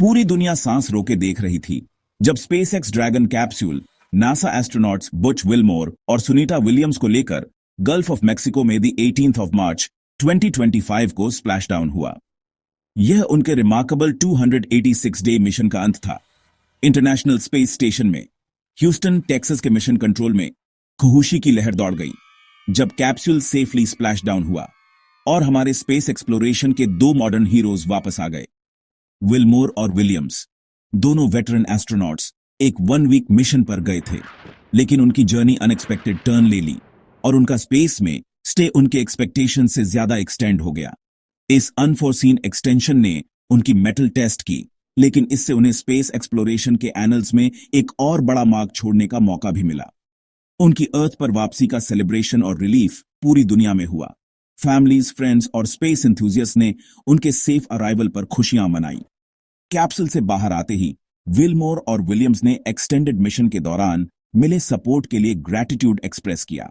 पूरी दुनिया सांस रोके देख रही थी जब SpaceX dragon capsule NASA astronauts Butch Wilmore और सुनीता विलियम्स को लेकर गल्फ ऑफ मेक्सिको में दी 18th of March 2025 को स्प्लैश डाउन हुआ। यह उनके रिमार्केबल 286 डे मिशन का अंत था। इंटरनेशनल स्पेस स्टेशन में ह्यूस्टन टेक्सास के मिशन कंट्रोल में खुशी की लहर दौड़ गई जब कैप्सूल सेफली स्प्लैश डाउन हुआ और हमारे स्पेस एक्सप्लोरेशन के दो मॉडर्न हीरोज वापस आ गए। विलमोर और विलियम्स दोनों वेटरन एस्ट्रोनॉट्स एक 1 वीक मिशन पर गए थे, लेकिन उनकी जर्नी अनएक्सपेक्टेड टर्न ले ली और उनका स्पेस में स्टे उनके एक्सपेक्टेशन से ज्यादा एक्सटेंड हो गया। इस अनफोर्सीन एक्सटेंशन ने उनकी मेटल टेस्ट की, लेकिन इससे उन्हें स्पेस एक्सप्लोरेशन के एनल्स में एक और बड़ा मार्क छोड़ने का मौका भी मिला। उनकी अर्थ पर वापसी का सेलिब्रेशन और रिलीफ पूरी दुनिया में हुआ। फैमिलीज, फ्रेंड्स और स्पेस एंथुसियास्ट ने उनके सेफ अराइवल पर खुशियां मनाई। कैप्सूल से बाहर आते ही विलमोर और विलियम्स ने एक्सटेंडेड मिशन के दौरान मिले सपोर्ट के लिए ग्रैटिट्यूड एक्सप्रेस किया।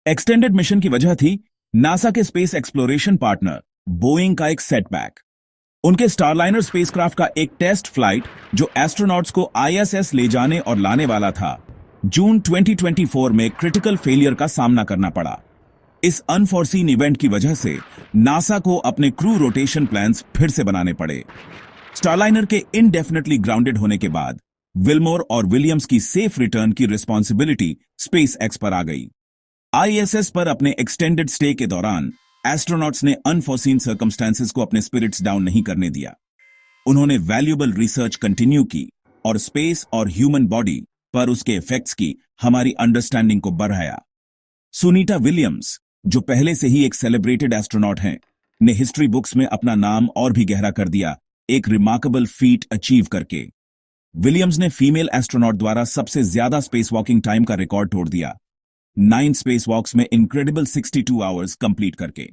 एक्सटेंडेड मिशन की वजह थी नासा के स्पेस एक्सप्लोरेशन पार्टनर बोइंग का एक सेटबैक। उनके स्टारलाइनर स्पेसक्राफ्ट का एक टेस्ट फ्लाइट जो एस्ट्रोनॉट्स को आईएसएस ले जाने और लाने वाला था, जून 2024 में क्रिटिकल फेलियर का सामना करना पड़ा। इस अनफोर्सीन इवेंट की वजह से नासा को अपने क्रू रोटेशन प्लान्स फिर से बनाने पड़े। स्टारलाइनर के इनडेफिनेटली ग्राउंडेड होने के बाद विलमोर और विलियम्स की सेफ रिटर्न की रिस्पॉन्सिबिलिटी स्पेसएक्स पर आ गई। आईएसएस पर अपने एक्सटेंडेड स्टे के दौरान एस्ट्रोनॉट्स ने अनफोर्सीन सर्कमस्टेंसेस को अपने स्पिरिट्स डाउन नहीं करने दिया। उन्होंने वैल्यूएबल रिसर्च कंटिन्यू की और स्पेस और ह्यूमन बॉडी पर उसके इफेक्ट्स की हमारी अंडरस्टैंडिंग को बढ़ाया। सुनीता विलियम्स, जो पहले से ही एक सेलिब्रेटेड एस्ट्रोनॉट हैं, ने हिस्ट्री बुक्स में अपना नाम और भी गहरा कर दिया, एक रिमार्केबल फीट अचीव करके। विलियम्स ने फीमेल एस्ट्रोनॉट द्वारा सबसे ज्यादा स्पेस वॉकिंग टाइम का रिकॉर्ड तोड़ दिया, 9 स्पेस वॉक्स में इनक्रेडिबल 62 आवर्स कंप्लीट करके।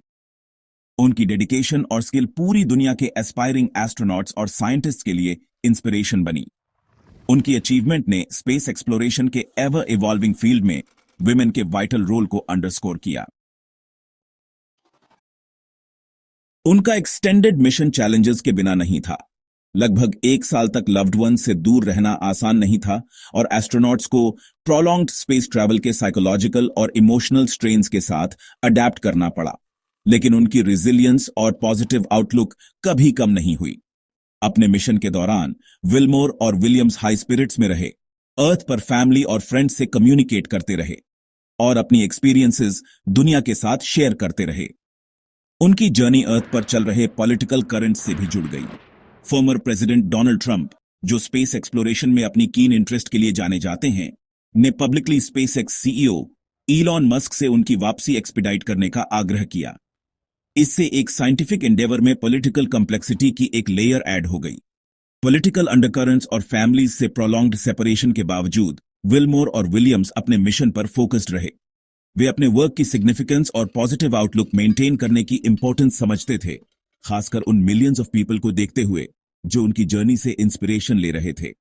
उनकी डेडिकेशन और स्किल पूरी दुनिया के एस्पायरिंग एस्ट्रोनॉट्स और साइंटिस्ट्स के लिए इंस्पिरेशन बनी। उनकी अचीवमेंट ने स्पेस एक्सप्लोरेशन के एवर इवॉल्विंग फील्ड में विमेन के वाइटल रोल को अंडरस्कोर किया। उनका एक्सटेंडेड मिशन चैलेंजेस के बिना नहीं था। लगभग 1 साल तक लव्ड वन से दूर रहना आसान नहीं था और एस्ट्रोनॉट्स को प्रोलॉन्ग्ड स्पेस ट्रैवल के साइकोलॉजिकल और इमोशनल स्ट्रेन्स के साथ अडेप्ट करना पड़ा, लेकिन उनकी रिजिलियंस और पॉजिटिव आउटलुक कभी कम नहीं हुई। अपने मिशन के दौरान विलमोर और विलियम्स हाई स्पिरिट्स में रहे, अर्थ पर फैमिली और फ्रेंड्स से कम्युनिकेट करते रहे और अपनी एक्सपीरियंसेस दुनिया के साथ शेयर करते रहे। उनकी जर्नी अर्थ पर चल रहे पॉलिटिकल करंट से भी जुड़ गई। फॉर्मर प्रेसिडेंट डोनाल्ड ट्रंप, जो स्पेस एक्सप्लोरेशन में अपनी कीन इंटरेस्ट के लिए जाने जाते हैं, ने publicly SpaceX CEO Elon Musk से उनकी वापसी एक्सपीडाइट करने का आग्रह किया। इससे एक साइंटिफिक एंडेवर में पॉलिटिकल कॉम्प्लेक्सिटी की एक लेयर ऐड हो गई। पॉलिटिकल अंडरकरेंट्स और फैमिलीज से प्रोलॉन्ग्ड सेपरेशन के बावजूद विलमोर और विलियम्स अपने मिशन पर फोकस्ड रहे। वे अपने वर्क की सिग्निफिकेंस और पॉजिटिव आउटलुक मेंटेन करने की इंपॉर्टेंस समझते थे, खासकर उन मिलियंस ऑफ पीपल को देखते हुए जो उनकी जर्नी से इंस्पिरेशन ले रहे थे।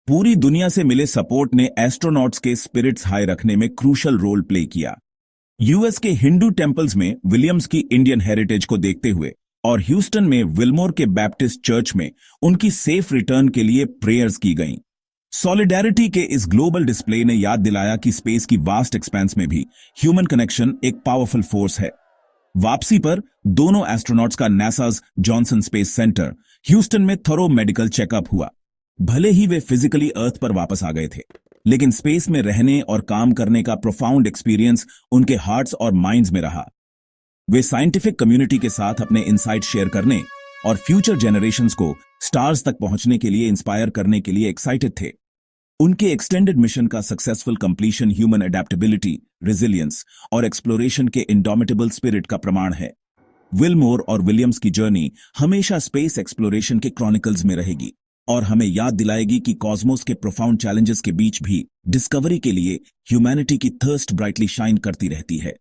पूरी दुनिया से मिले सपोर्ट ने एस्ट्रोनॉट्स के स्पिरिट्स हाई रखने में क्रूशल रोल प्ले किया। यूएस के हिंदू टेम्पल्स में विलियम्स की इंडियन हेरिटेज को देखते हुए और ह्यूस्टन में विलमोर के बैप्टिस्ट चर्च में उनकी सेफ रिटर्न के लिए प्रेयर्स की गईं। सॉलिडेरिटी के इस ग्लोबल डिस्प्ले ने याद दिलाया कि स्पेस की वास्ट एक्सपेंस में भी ह्यूमन कनेक्शन एक पावरफुल फोर्स है। वापसी पर दोनों एस्ट्रोनॉट्स का NASA's Johnson space centre Houston में थरो मेडिकल चेकअप हुआ। भले ही वे फिजिकली अर्थ पर वापस आ गए थे, लेकिन स्पेस में रहने और काम करने का प्रोफाउंड एक्सपीरियंस उनके हार्ट्स और माइंड्स में रहा। वे साइंटिफिक कम्युनिटी के साथ अपने इनसाइट शेयर करने और फ्यूचर जनरेशंस को स्टार्स तक पहुंचने के लिए इंस्पायर करने के लिए एक्साइटेड थे। उनके एक्सटेंडेड मिशन का successful completion human adaptability, resilience और एक्सप्लोरेशन के इंडोमिटेबल स्पिरिट का प्रमाण है। विलमोर और विलियम्स की जर्नी हमेशा स्पेस एक्सप्लोरेशन के क्रॉनिकल्स में रहेगी और हमें याद दिलाएगी कि कॉस्मोस के प्रोफाउंड चैलेंजेस के बीच भी डिस्कवरी के लिए ह्यूमैनिटी की थर्स्ट ब्राइटली शाइन करती रहती है।